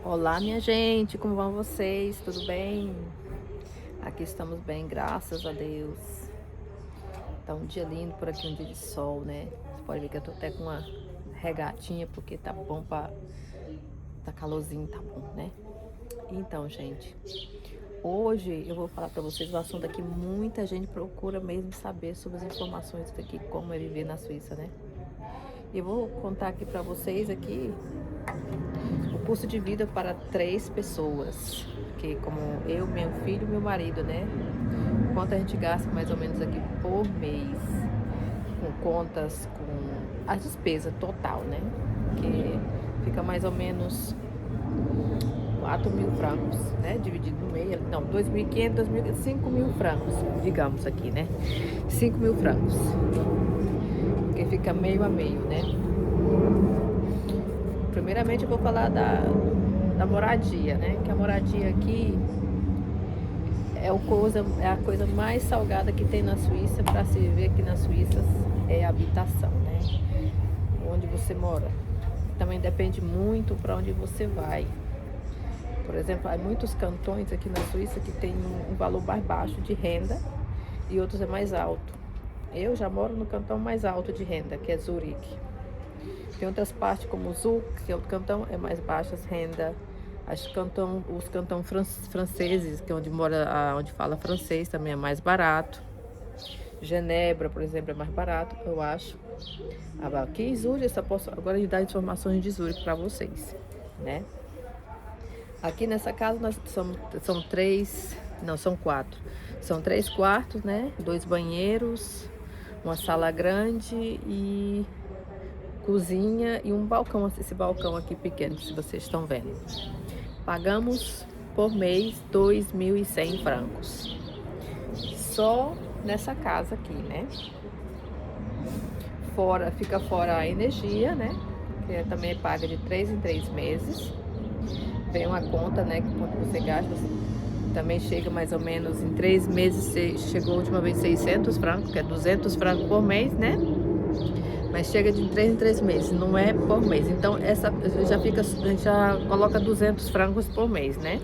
Olá, minha gente, como vão vocês? Tudo bem? Aqui estamos bem, graças a Deus. Tá um dia lindo por aqui, um dia de sol, né? Você pode ver que eu tô até com uma regatinha, porque tá bom tá calorzinho, tá bom, né? Então, gente, hoje eu vou falar pra vocês um assunto aqui, muita gente procura mesmo saber sobre as informações daqui, como é viver na Suíça, né? E eu vou contar aqui pra vocês aqui o custo de vida para 3 pessoas, que como eu, meu filho e meu marido, né? Quanto a gente gasta mais ou menos aqui por mês, com contas, com a despesa total, né? Que fica mais ou menos 4.000 francos, né? Dividido no meio, não, 2.500, 2.000, 5.000 francos, digamos aqui, né? 5.000 francos, porque fica meio a meio, né? Primeiramente eu vou falar da moradia, né? Que a moradia aqui é a coisa mais salgada que tem na Suíça. Para se viver aqui na Suíça é a habitação, né? Onde você mora. Também depende muito para onde você vai. Por exemplo, há muitos cantões aqui na Suíça que tem um valor mais baixo de renda e outros é mais alto. Eu já moro no cantão mais alto de renda, que é Zurique. Tem outras partes como Zug, que é o cantão é mais baixa renda. Os cantões franceses, que é onde fala francês, também é mais barato. Genebra, por exemplo, é mais barato, eu acho. Aqui em Zurique, eu só posso agora dar informações de Zurique para vocês, né? Aqui nessa casa nós são três, não, são 4. São 3 quartos, né? 2 banheiros, uma sala grande e cozinha e um balcão, esse balcão aqui pequeno, que vocês estão vendo. Pagamos por mês 2.100 francos. Só nessa casa aqui, né? Fica fora a energia, né? Que também é paga de 3 em 3 meses. Vem uma conta, né? Que quanto você gasta, também chega mais ou menos em 3 meses. Chegou a última vez 600 francos, que é 200 francos por mês, né? Mas chega de 3 em 3 meses, não é por mês. Então essa já coloca 200 francos por mês, né?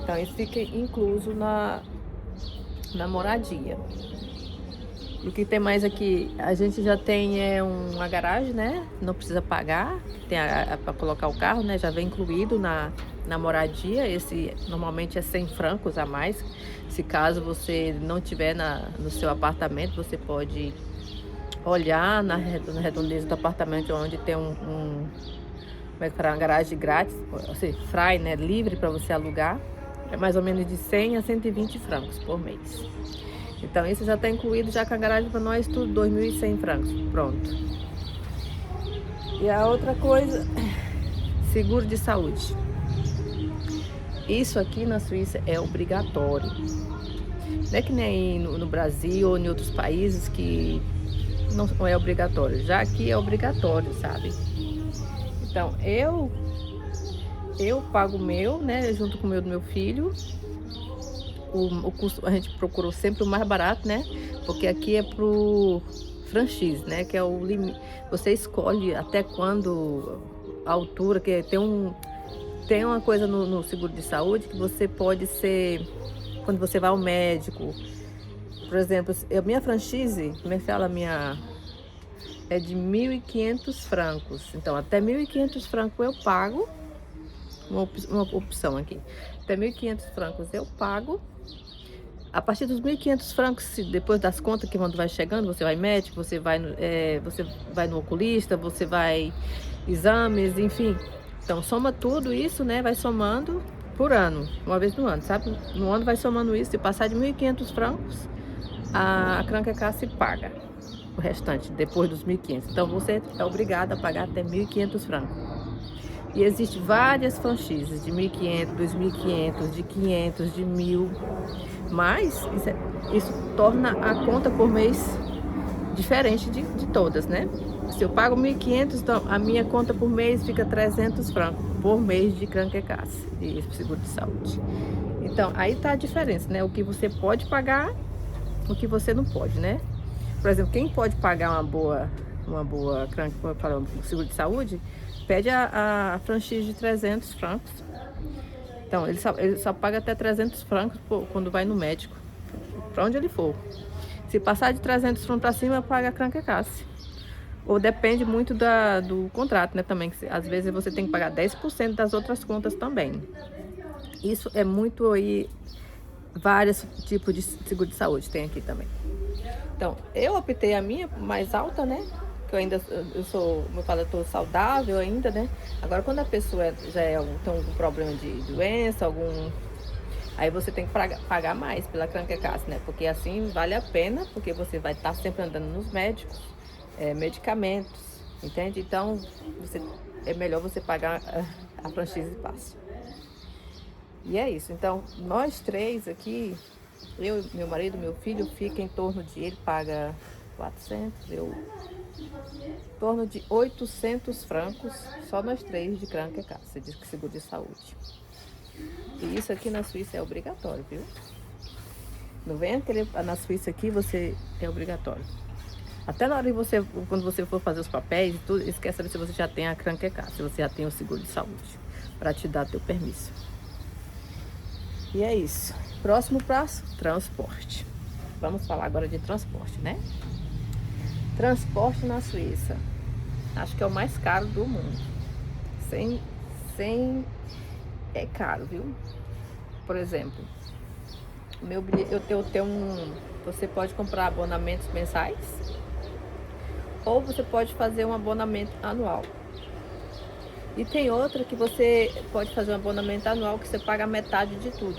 Então isso fica incluso na moradia. E o que tem mais aqui, a gente já tem uma garagem, né? Não precisa pagar, tem para colocar o carro, né? Já vem incluído na moradia. Esse normalmente é 100 francos a mais. Se caso você não tiver no seu apartamento, você pode olhar na redondeza do apartamento onde tem como é que fala, uma garagem grátis, ou seja, frei, né, livre para você alugar. É mais ou menos de 100 a 120 francos por mês. Então isso já está incluído já com a garagem para nós, tudo 2.100 francos, pronto. E a outra coisa, seguro de saúde. Isso aqui na Suíça é obrigatório. Não é que nem no Brasil ou em outros países que não é obrigatório. Já aqui é obrigatório, sabe? Então, eu pago o meu, né? Junto com o do meu filho. O custo, a gente procurou sempre o mais barato, né? Porque aqui é pro franchise, né? Que é o limite. Você escolhe até quando, a altura, que tem uma coisa no seguro de saúde que você pode ser, quando você vai ao médico. Por exemplo, a minha franchise, como é que fala, é de 1.500 francos. Então, até 1.500 francos eu pago, uma opção aqui. Até 1.500 francos eu pago. A partir dos 1.500 francos, depois das contas que quando vai chegando, você vai médico, você vai no oculista, você vai exames, enfim. Então, soma tudo isso, né? Vai somando por ano, uma vez no ano, sabe? No ano vai somando isso. Se passar de 1.500 francos, a Krankenkasse paga o restante, depois dos 1.500. Então, você é obrigado a pagar até 1.500 francos. E existem várias franchises de 1.500, 2.500, de 500, de 1.000. Mas isso torna a conta por mês diferente de todas, né? Se eu pago 1.500, então a minha conta por mês fica 300 francos por mês de Krankenkasse, de seguro de saúde. Então, aí tá a diferença, né? O que você pode pagar, o que você não pode, né? Por exemplo, quem pode pagar uma boa seguro de saúde, pede a franchise de 300 francos. Então, ele só paga até 300 francos quando vai no médico, para onde ele for. Se passar de 300 francos para cima, paga a Krankenkasse. Ou depende muito do contrato, né, também. Que às vezes você tem que pagar 10% das outras contas também. Isso é muito aí, vários tipos de seguro de saúde tem aqui também. Então, eu optei a minha mais alta, né? Que eu sou, como eu falo, eu tô saudável ainda, né? Agora, quando a pessoa já tem algum problema de doença, aí você tem que pagar mais pela Krankenkasse, né? Porque assim vale a pena, porque você vai estar sempre andando nos médicos, medicamentos, entende? Então, é melhor você pagar a franchise passe. E é isso. Então, nós três aqui, eu, meu marido, meu filho, fica em torno de, ele paga 400, em torno de 800 francos, só nós três de Krankenkasse, de seguro de saúde. E isso aqui na Suíça é obrigatório, viu? Não vem na Suíça aqui, é obrigatório. Até na hora de quando você for fazer os papéis, tudo, esquece saber se você já tem a Krankenkasse, se você já tem o seguro de saúde, para te dar teu permisso. E é isso. Próximo passo, transporte. Vamos falar agora de transporte, né? Transporte na Suíça. Acho que é o mais caro do mundo. É caro, viu? Por exemplo, meu bilhete, você pode comprar abonamentos mensais ou você pode fazer um abonamento anual. E tem outra que você pode fazer um abonamento anual que você paga metade de tudo.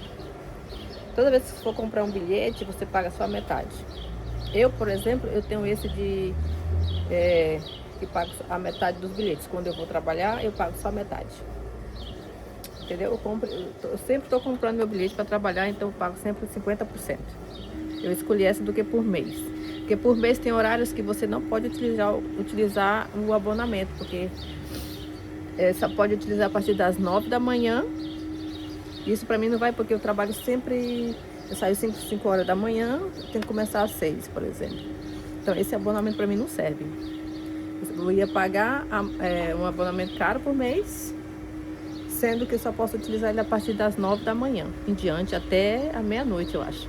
Toda vez que você for comprar um bilhete, você paga só a metade. Eu, por exemplo, eu tenho esse que pago a metade dos bilhetes. Quando eu vou trabalhar, eu pago só a metade. Entendeu? Eu sempre estou comprando meu bilhete para trabalhar, então eu pago sempre 50%. Eu escolhi essa do que por mês. Porque por mês tem horários que você não pode utilizar o abonamento, porque só pode utilizar a partir das 9 da manhã. Isso para mim não vai, porque eu trabalho sempre, eu saio 5 horas da manhã, tenho que começar às 6, por exemplo. Então esse abonamento para mim não serve. Eu ia pagar um abonamento caro por mês, sendo que eu só posso utilizar ele a partir das 9 da manhã em diante, até a meia-noite, eu acho.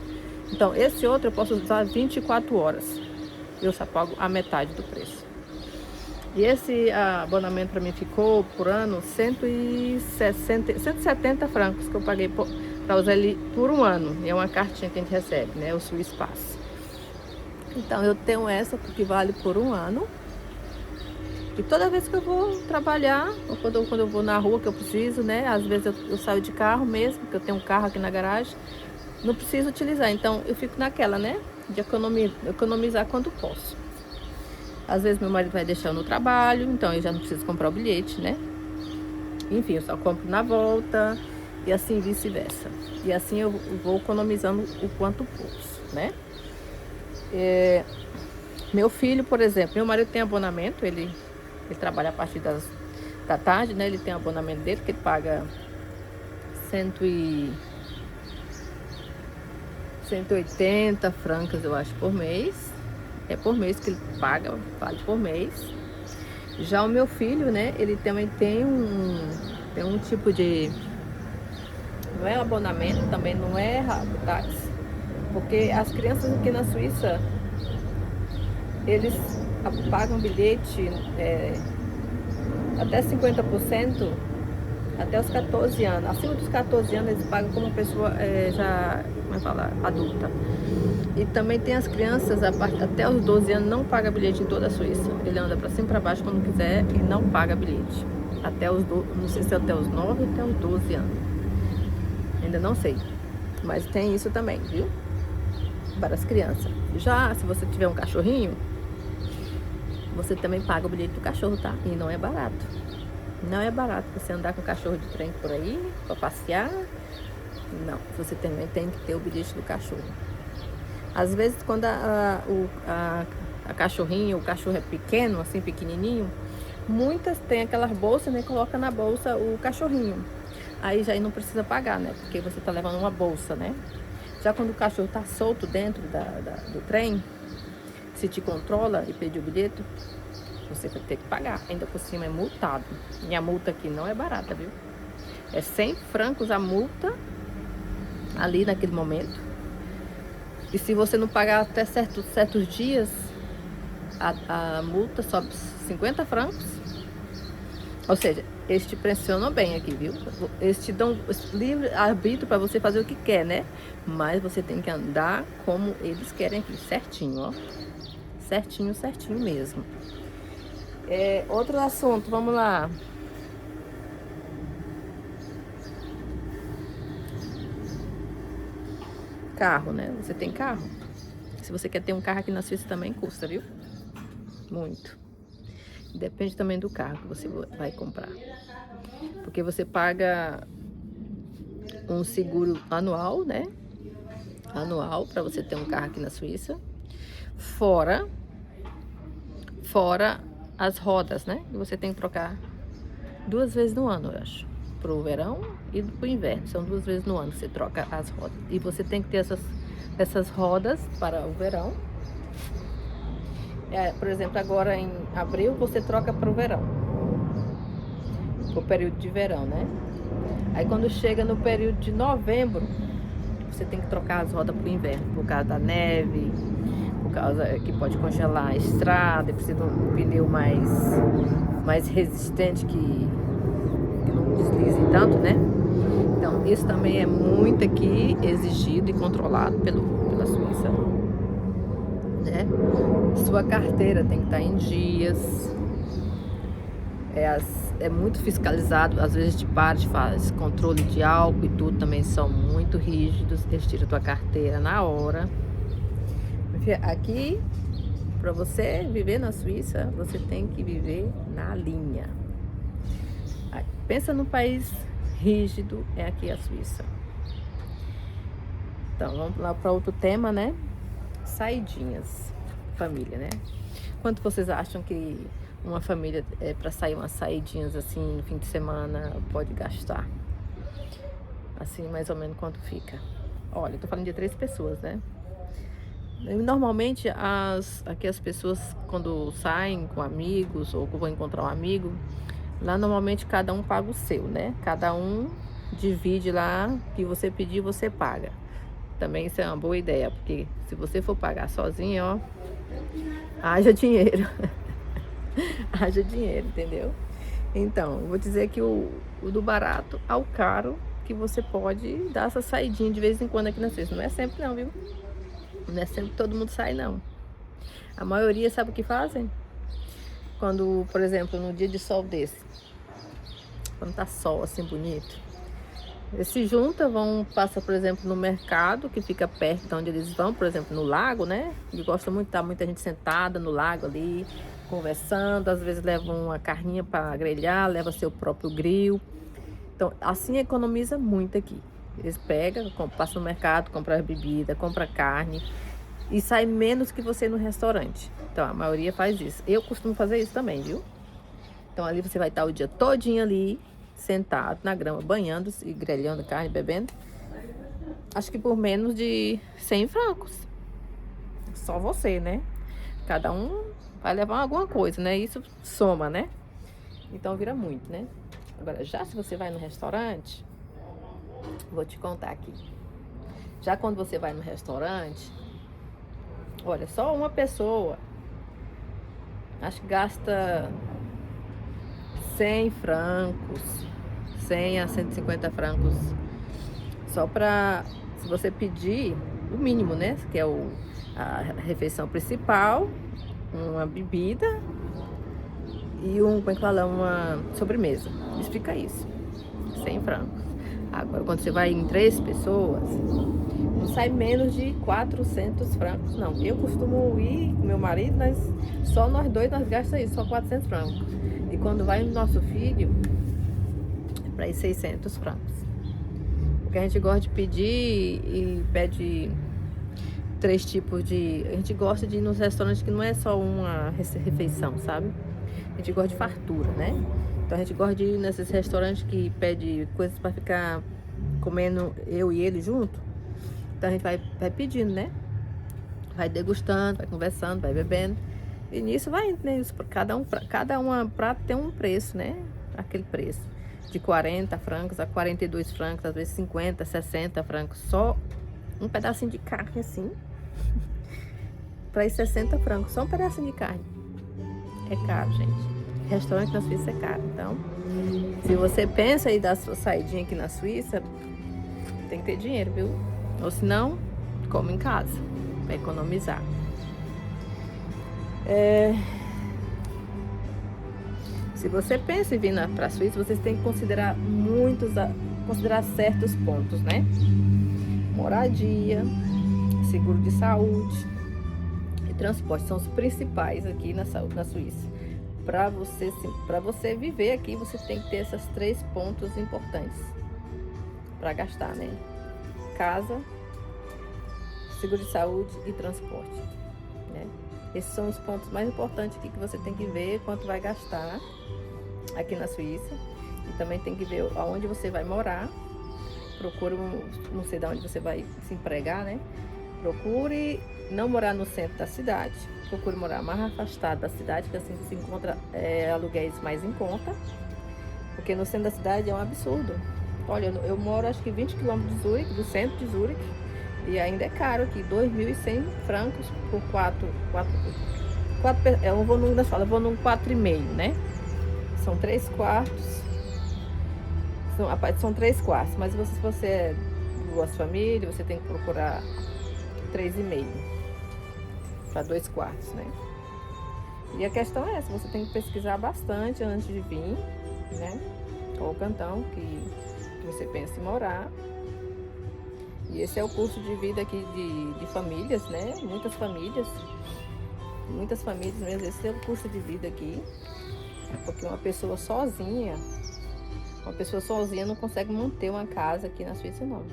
Então esse outro eu posso usar 24 horas. Eu só pago a metade do preço. E esse abonamento para mim ficou por ano 170 francos que eu paguei para usar ele por um ano. E é uma cartinha que a gente recebe, né? O Swiss Pass. Então eu tenho essa que vale por um ano. E toda vez que eu vou trabalhar, ou quando eu vou na rua que eu preciso, né? Às vezes eu saio de carro mesmo, que eu tenho um carro aqui na garagem. Não preciso utilizar. Então eu fico naquela, né? De economizar quando posso. Às vezes meu marido vai deixar eu no trabalho, então eu já não preciso comprar o bilhete, né? Enfim, eu só compro na volta e assim vice-versa. E assim eu vou economizando o quanto posso, né? Meu filho, por exemplo, meu marido tem abonamento, ele trabalha a partir da tarde, né? Ele tem abonamento dele, que ele paga 180 francos, eu acho, por mês. É por mês que ele paga, vale por mês. Já o meu filho, né, ele também tem um tipo de... Não é abonamento, também não é táxi. Porque as crianças aqui na Suíça, eles pagam bilhete até 50%, até os 14 anos. Acima dos 14 anos, eles pagam como pessoa já, como é falar, adulta. E também tem as crianças, até os 12 anos, não paga bilhete em toda a Suíça. Ele anda pra cima e pra baixo quando quiser e não paga bilhete. Não sei se é até os 9 ou até os 12 anos. Ainda não sei. Mas tem isso também, viu? Para as crianças. Já se você tiver um cachorrinho, você também paga o bilhete do cachorro, tá? E não é barato. Não é barato você andar com o cachorro de trem por aí, pra passear. Não, você também tem que ter o bilhete do cachorro. Às vezes, quando a cachorrinha, o cachorro é pequeno, assim, pequenininho, muitas têm aquelas bolsas, né? Coloca na bolsa o cachorrinho. Aí já não precisa pagar, né? Porque você tá levando uma bolsa, né? Já quando o cachorro tá solto dentro do trem, se te controla e pede o bilhete, você vai ter que pagar. Ainda por cima é multado. E a multa aqui não é barata, viu? É 100 francos a multa ali naquele momento. E se você não pagar até certos dias, a multa sobe 50 francos. Ou seja, eles te pressionam bem aqui, viu? Eles te dão livre arbítrio para você fazer o que quer, né? Mas você tem que andar como eles querem aqui, certinho, ó. Certinho, certinho mesmo. Outro assunto, vamos lá. Carro, né? Você tem carro? Se você quer ter um carro aqui na Suíça também custa, viu? Muito. Depende também do carro que você vai comprar. Porque você paga um seguro anual, né? Anual para você ter um carro aqui na Suíça. Fora as rodas, né? E você tem que trocar 2 vezes no ano, eu acho. Pro verão e pro inverno. São 2 vezes no ano que você troca as rodas. E você tem que ter essas rodas para o verão. Por exemplo, agora em abril você troca para o verão. O período de verão, né? Aí quando chega no período de novembro, você tem que trocar as rodas para o inverno. Por causa da neve, por causa que pode congelar a estrada, precisa de um pneu mais resistente que não deslize tanto, né? Então isso também é muito aqui exigido e controlado pela Suíça, né? Sua carteira tem que estar em dias. É muito fiscalizado, às vezes te faz controle de álcool e tudo, também são muito rígidos, eles tiram tua carteira na hora. Aqui, para você viver na Suíça, você tem que viver na linha. Pensa num país rígido, é aqui a Suíça. Então, vamos lá para outro tema, né? Saidinhas, família, né? Quanto vocês acham que uma família, para sair umas saidinhas assim no fim de semana, pode gastar? Assim, mais ou menos quanto fica? Olha, eu tô falando de 3 pessoas, né? Normalmente, aqui as pessoas, quando saem com amigos ou vão encontrar um amigo, lá normalmente cada um paga o seu, né? Cada um divide lá, que você pedir, você paga. Também isso é uma boa ideia, porque se você for pagar sozinho, ó, haja dinheiro. Haja dinheiro, entendeu? Então, eu vou dizer que o do barato ao caro, que você pode dar essa saidinha de vez em quando aqui na Suíça. Não é sempre não, viu? Não é sempre que todo mundo sai, não. A maioria sabe o que fazem? Quando, por exemplo, no dia de sol desse, quando tá sol assim bonito, eles se juntam, passa, por exemplo, no mercado, que fica perto de onde eles vão, por exemplo, no lago, né? E gosta muito de estar muita gente sentada no lago ali, conversando, às vezes levam uma carninha para grelhar, leva seu próprio grill. Então, assim economiza muito aqui. Eles pegam, passam no mercado, compram bebida, compram carne e sai menos que você no restaurante. Então, a maioria faz isso. Eu costumo fazer isso também, viu? Então, ali você vai estar o dia todinho ali, sentado na grama, banhando e grelhando carne, bebendo. Acho que por menos de 100 francos. Só você, né? Cada um vai levar alguma coisa, né? Isso soma, né? Então vira muito, né? Agora, já se você vai no restaurante, vou te contar aqui. Já quando você vai no restaurante, olha, só uma pessoa, acho que gasta 100 francos, 100 a 150 francos, só para, se você pedir o mínimo, né? Que é a refeição principal, uma bebida e como é que fala, uma sobremesa. Isso fica isso, 100 francos. Agora, quando você vai em 3 pessoas, não sai menos de 400 francos, não. Eu costumo ir com meu marido, só nós dois nós gastamos isso, só 400 francos. E quando vai o nosso filho, é para ir 600 francos. Porque a gente gosta de pedir e pede 3 tipos de... A gente gosta de ir nos restaurantes que não é só uma refeição, sabe? A gente gosta de fartura, né? Então a gente gosta de ir nesses restaurantes que pede coisas para ficar comendo eu e ele junto. Então a gente vai pedindo, né? Vai degustando, vai conversando, vai bebendo. E nisso vai, né? Cada uma prata tem um preço, né? Aquele preço. De 40 francos a 42 francos, às vezes 50, 60 francos. Só um pedacinho de carne assim. Para ir 60 francos, só um pedacinho de carne. É caro, gente. Restaurante na Suíça é caro. Então, se você pensa em dar sua saidinha aqui na Suíça, tem que ter dinheiro, viu? Ou senão, come em casa, para economizar. Se você pensa em vir para a Suíça, vocês têm que considerar certos pontos, né? Moradia, seguro de saúde e transporte são os principais aqui na Suíça. Para você viver aqui, você tem que ter esses 3 pontos importantes para gastar, né? Casa, seguro de saúde e transporte, né? Esses são os pontos mais importantes aqui que você tem que ver quanto vai gastar aqui na Suíça. E também tem que ver aonde você vai morar. Procure, não sei de onde você vai se empregar, né? Procure não morar no centro da cidade. Procure morar mais afastado da cidade, que assim se encontra aluguéis mais em conta. Porque no centro da cidade é um absurdo. Olha, eu moro acho que 20 km de Zurique, do centro de Zurique. E ainda é caro aqui, 2.100 francos por 4. Eu vou num da sala, eu vou num 4,5, né? São 3 quartos. São 3 quartos, mas se você é 2 famílias, você tem que procurar 3,5 para 2 quartos, né? E a questão é essa, você tem que pesquisar bastante antes de vir, né? Qual o cantão que você pensa em morar. E esse é o custo de vida aqui de famílias, né? Muitas famílias mesmo, esse é o custo de vida aqui. Porque uma pessoa sozinha não consegue manter uma casa aqui na Suíça, não.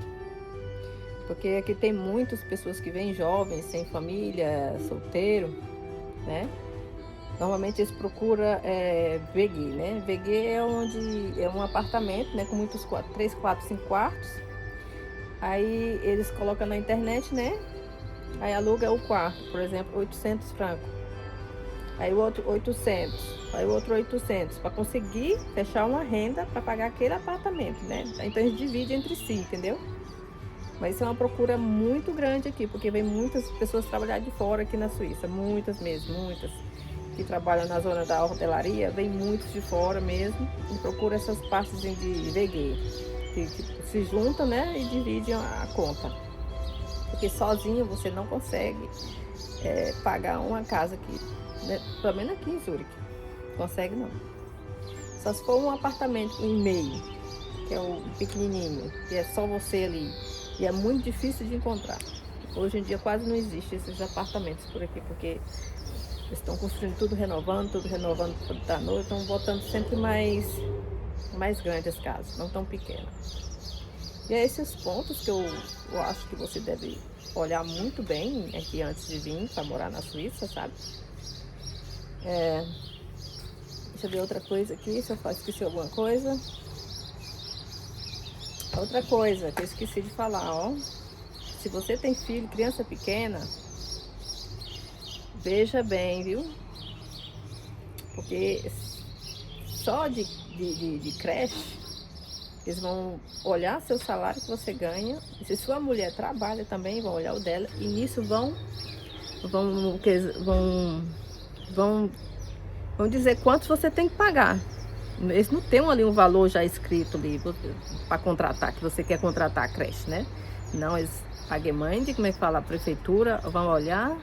Porque aqui tem muitas pessoas que vêm jovens, sem família, solteiro, né? Normalmente eles procuram VG, né? VG é um apartamento, né? Com muitos 3, 4, 5 quartos. Aí eles colocam na internet, né? Aí aluga o quarto, por exemplo, 800 francos. Aí o outro 800, aí o outro 800, para conseguir fechar uma renda para pagar aquele apartamento, né? Então eles dividem entre si, entendeu? Mas isso é uma procura muito grande aqui, porque vem muitas pessoas trabalhar de fora aqui na Suíça, muitas mesmo, muitas que trabalham na zona da hotelaria, vem muitos de fora mesmo e procuram essas partes de VG, que se juntam, né, e dividem a conta, porque sozinho você não consegue pagar uma casa aqui, né? Pelo menos aqui em Zurique, consegue não. Só se for um apartamento em meio, que é o pequenininho, que é só você ali, e é muito difícil de encontrar. Hoje em dia quase não existe esses apartamentos por aqui, porque eles estão construindo tudo renovando tudo da noite, estão botando sempre mais grandes as casas, não tão pequenas. E é esses pontos que eu acho que você deve olhar muito bem aqui antes de vir para morar na Suíça, sabe? Deixa eu ver outra coisa aqui, se eu esqueci alguma coisa. Outra coisa que eu esqueci de falar, ó. Se você tem filho, criança pequena, veja bem, viu? Porque só de creche, eles vão olhar seu salário que você ganha. E se sua mulher trabalha também, vão olhar o dela. E nisso vão dizer quantos você tem que pagar. Eles não tem ali um valor já escrito ali para contratar, que você quer contratar a creche, né? Não, eles paguem como é que fala, a prefeitura, vão olhar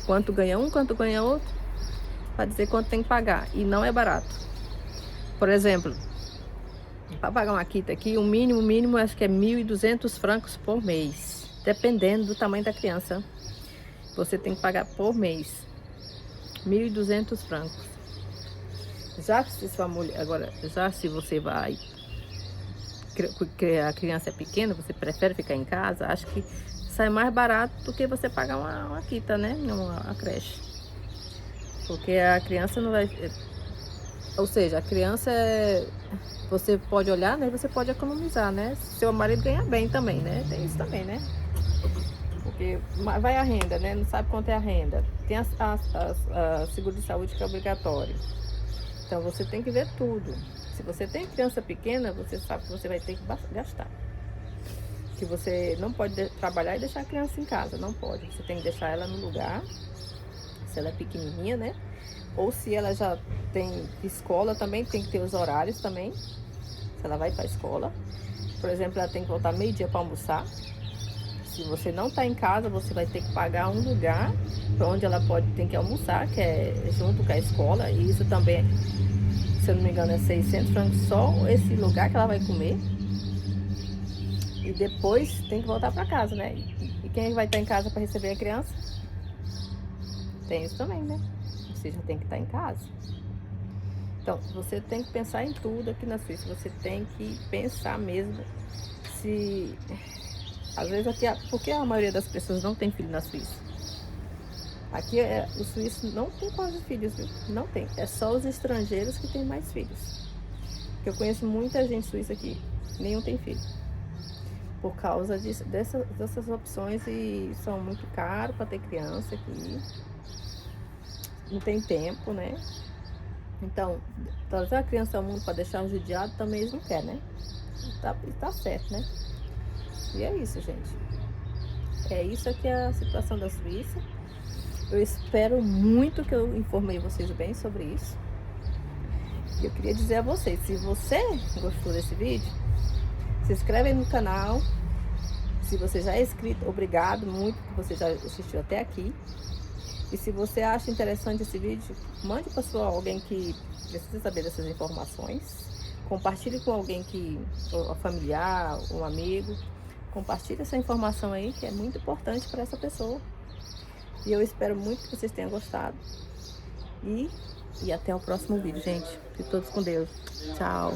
quanto ganha um, quanto ganha outro, para dizer quanto tem que pagar. E não é barato. Por exemplo, para pagar uma quita aqui, o mínimo acho que é 1.200 francos por mês. Dependendo do tamanho da criança, você tem que pagar por mês. 1.200 francos. Já se sua mulher, agora, já se você vai, que a criança é pequena, você prefere ficar em casa, acho que sai mais barato do que você pagar uma quita, né? Uma creche. Porque a criança não vai... Ou seja, a criança você pode olhar, né? Você pode economizar, né? Seu marido ganha bem também, né? Tem isso também, né? Porque vai a renda, né? Não sabe quanto é a renda. Tem a seguro de saúde que é obrigatório. Então você tem que ver tudo. Se você tem criança pequena, você sabe que você vai ter que gastar. Que você não pode trabalhar e deixar a criança em casa, não pode. Você tem que deixar ela no lugar, se ela é pequenininha, né? Ou se ela já tem escola também, tem que ter os horários também. Se ela vai para a escola. Por exemplo, ela tem que voltar meio-dia para almoçar. Se você não está em casa, você vai ter que pagar um lugar para onde ela tem que almoçar, que é junto com a escola. E isso também, se eu não me engano, é 600 francos só esse lugar que ela vai comer. E depois tem que voltar para casa, né? E quem vai estar em casa para receber a criança? Tem isso também, né? Você já tem que estar em casa. Então, você tem que pensar em tudo aqui na Suíça. Você tem que pensar mesmo se... Às vezes aqui, porque a maioria das pessoas não tem filho na Suíça. Aqui o suíço não tem quase filhos, viu? Não tem. É só os estrangeiros que têm mais filhos. Porque eu conheço muita gente suíça aqui. Nenhum tem filho. Por causa dessas opções, e são muito caros para ter criança aqui. Não tem tempo, né? Então, trazer a criança ao mundo para deixar judiado também eles não querem, né? Tá certo, né? E é isso, gente. É isso aqui é a situação da Suíça. Eu espero muito que eu informei vocês bem sobre isso. E eu queria dizer a vocês, se você gostou desse vídeo, se inscreve aí no canal. Se você já é inscrito, obrigado muito que você já assistiu até aqui. E se você acha interessante esse vídeo, mande para alguém que precisa saber dessas informações. Compartilhe com alguém um familiar, um amigo. Compartilhe essa informação aí, que é muito importante para essa pessoa. E eu espero muito que vocês tenham gostado. E até o próximo vídeo, gente. Fiquem todos com Deus. Tchau.